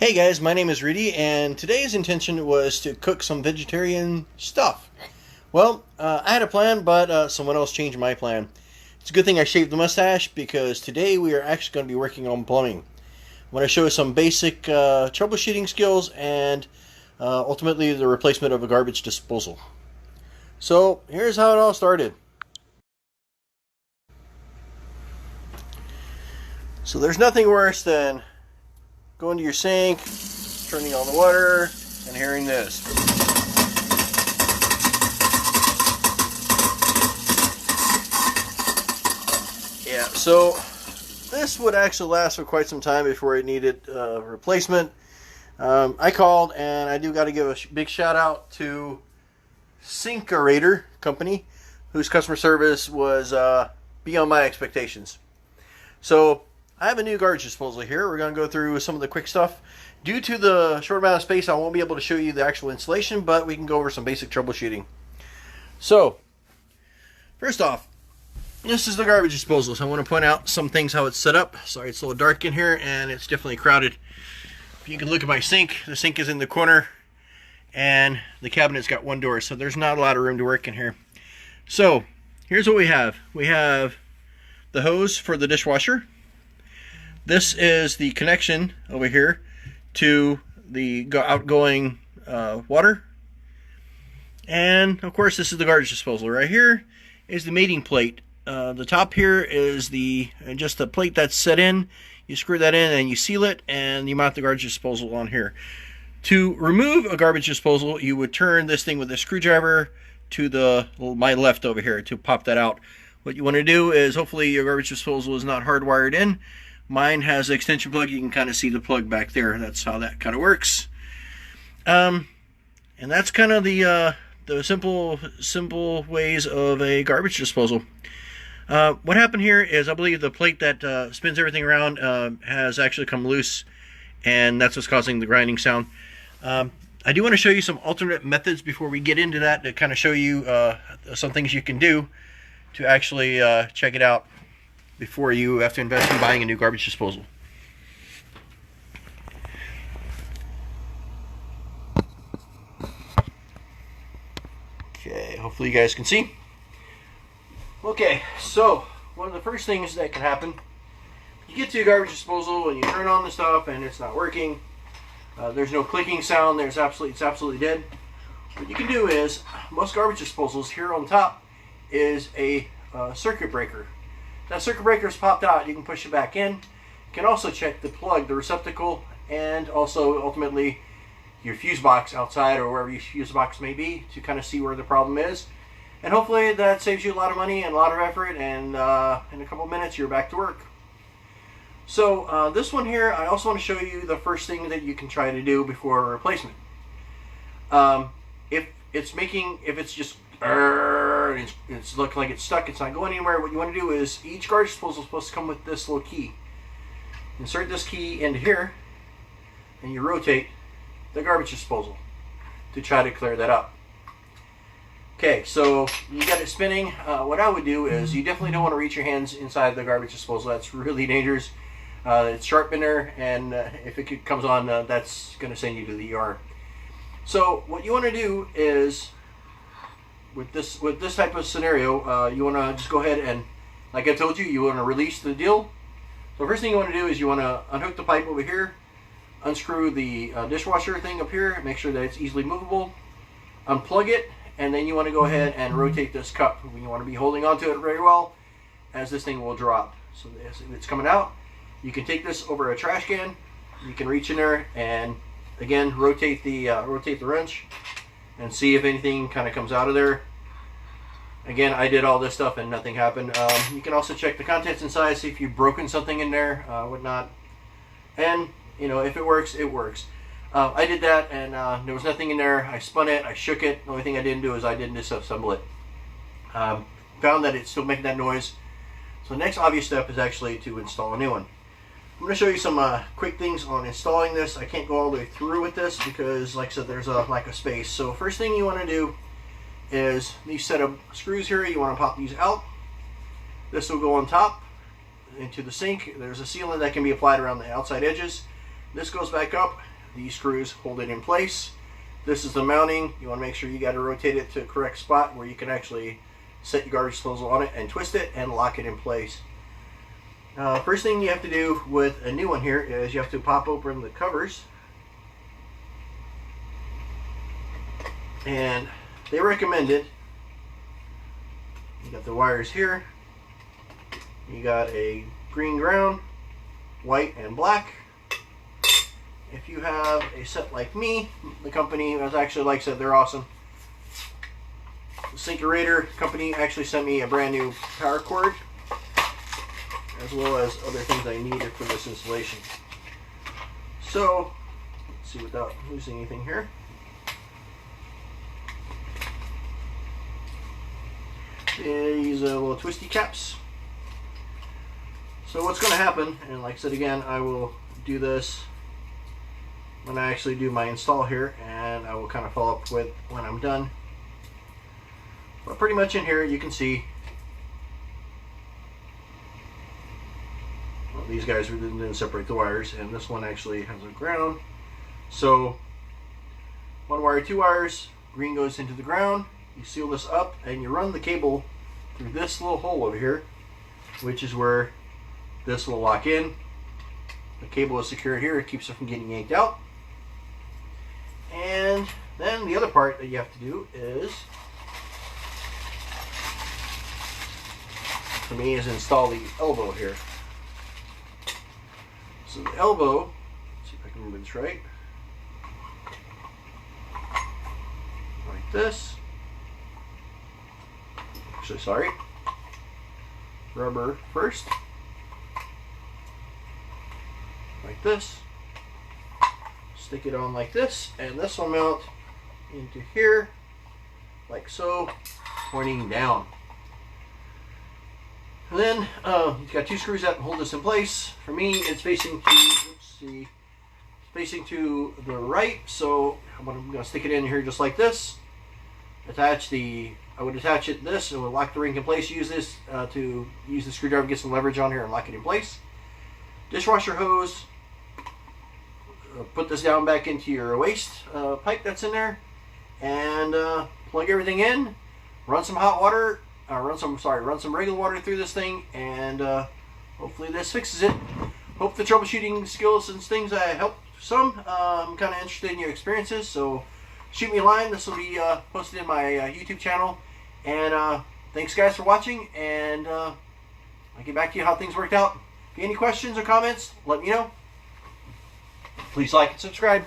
Hey guys, my name is Rudy, and today's intention was to cook some vegetarian stuff. Well, I had a plan, but someone else changed my plan. It's a good thing I shaved the mustache because today we are actually going to be working on plumbing. I'm going to show you some basic troubleshooting skills and ultimately the replacement of a garbage disposal. So here's how it all started. So there's nothing worse than going to your sink, turning on the water, and hearing this. Yeah, so this would actually last for quite some time before it needed replacement. I called, and I do got to give a big shout out to Sinkerator Company, whose customer service was beyond my expectations. So I have a new garbage disposal here. We're going to go through some of the quick stuff. Due to the short amount of space, I won't be able to show you the actual installation, but we can go over some basic troubleshooting. So, first off, this is the garbage disposal. So I want to point out some things, how it's set up. Sorry, it's a little dark in here, and it's definitely crowded. If you can look at my sink, the sink is in the corner, and the cabinet's got one door, so there's not a lot of room to work in here. So, here's what we have. We have the hose for the dishwasher. This is the connection over here to the outgoing water. And of course, this is the garbage disposal. Right here is the mating plate. The top here is just the plate that's set in. You screw that in and you seal it, and you mount the garbage disposal on here. To remove a garbage disposal, you would turn this thing with a screwdriver to my left over here to pop that out. What you want to do is, hopefully your garbage disposal is not hardwired in. Mine has an extension plug. You can kind of see the plug back there. That's how that kind of works. And that's kind of the simple ways of a garbage disposal. What happened here is, I believe the plate that spins everything around has actually come loose, and that's what's causing the grinding sound. I do want to show you some alternate methods before we get into that, to kind of show you some things you can do to actually check it out before you have to invest in buying a new garbage disposal. Okay, hopefully you guys can see. Okay, so one of the first things that can happen, you get to your garbage disposal and you turn on the stuff and it's not working. There's no clicking sound. It's absolutely dead. What you can do is, most garbage disposals here on top is a circuit breaker. That circuit breaker is popped out. You can push it back in. You can also check the plug, the receptacle, and also ultimately your fuse box outside, or wherever your fuse box may be, to kind of see where the problem is. And hopefully that saves you a lot of money and a lot of effort, and in a couple of minutes you're back to work. So this one here, I also want to show you the first thing that you can try to do before a replacement. If it's just it's looking like it's stuck, it's not going anywhere, what you want to do is, each garbage disposal is supposed to come with this little key. Insert this key into here, and you rotate the garbage disposal to try to clear that up. Okay, so you got it spinning. What I would do is, you definitely don't want to reach your hands inside the garbage disposal. That's really dangerous. It's sharp in there, and if it comes on, that's going to send you to the ER. So what you want to do is, with this type of scenario, you want to just go ahead and, like I told you, you want to release the deal. So first thing you want to do is, you want to unhook the pipe over here, unscrew the dishwasher thing up here, make sure that it's easily movable, unplug it, and then you want to go ahead and rotate this cup. You want to be holding onto it very well, as this thing will drop. So as it's coming out, you can take this over a trash can. You can reach in there and again rotate the wrench and see if anything kind of comes out of there. Again, I did all this stuff and nothing happened. You can also check the contents inside, see if you've broken something in there, whatnot. And you know, if it works, it works. I did that, and there was nothing in there. I spun it, I shook it. The only thing I didn't do is I didn't disassemble it. Found that it's still making that noise. So the next obvious step is actually to install a new one. I'm going to show you some quick things on installing this. I can't go all the way through with this because, like I said, there's a lack of space. So first thing you want to do is, these set of screws here, you want to pop these out. This will go on top into the sink. There's a sealant that can be applied around the outside edges. This goes back up. These screws hold it in place. This is the mounting. You want to make sure you got to rotate it to a correct spot where you can actually set your garbage disposal on it and twist it and lock it in place. First thing you have to do with a new one here is you have to pop open the covers. And they recommend it. You got the wires here. You got a green ground, white and black. If you have a set like me, the company, as actually like I said, they're awesome. The Syncurator company actually sent me a brand new power cord, as well as other things I needed for this installation. So, let's see without losing anything here. These little twisty caps. So what's going to happen, and like I said again, I will do this when I actually do my install here, and I will kind of follow up with when I'm done. But pretty much in here you can see, well, these guys didn't separate the wires, and this one actually has a ground. So one wire, two wires, green goes into the ground. You seal this up and you run the cable through this little hole over here, which is where this will lock in. The cable is secured here, it keeps it from getting yanked out. And then the other part that you have to do is, for me, is install the elbow here. So the elbow, let's see if I can move this right. Like this. Actually, sorry. Rubber first. Like this. Stick it on like this, and this will mount into here, like so, pointing down. And then you've got two screws that hold this in place. For me, it's facing to, facing to the right, so I'm going to stick it in here just like this. I would attach it this, and we'll lock the ring in place. Use this to use the screwdriver, get some leverage on here, and lock it in place. Dishwasher hose. Put this down back into your waste pipe that's in there, and plug everything in. Run some hot water. Run some regular water through this thing, and hopefully this fixes it. Hope the troubleshooting skills and things help some. I'm kind of interested in your experiences, so shoot me a line. This will be posted in my YouTube channel. And thanks guys for watching, and I'll get back to you how things worked out. If you have any questions or comments, let me know. Please like and subscribe.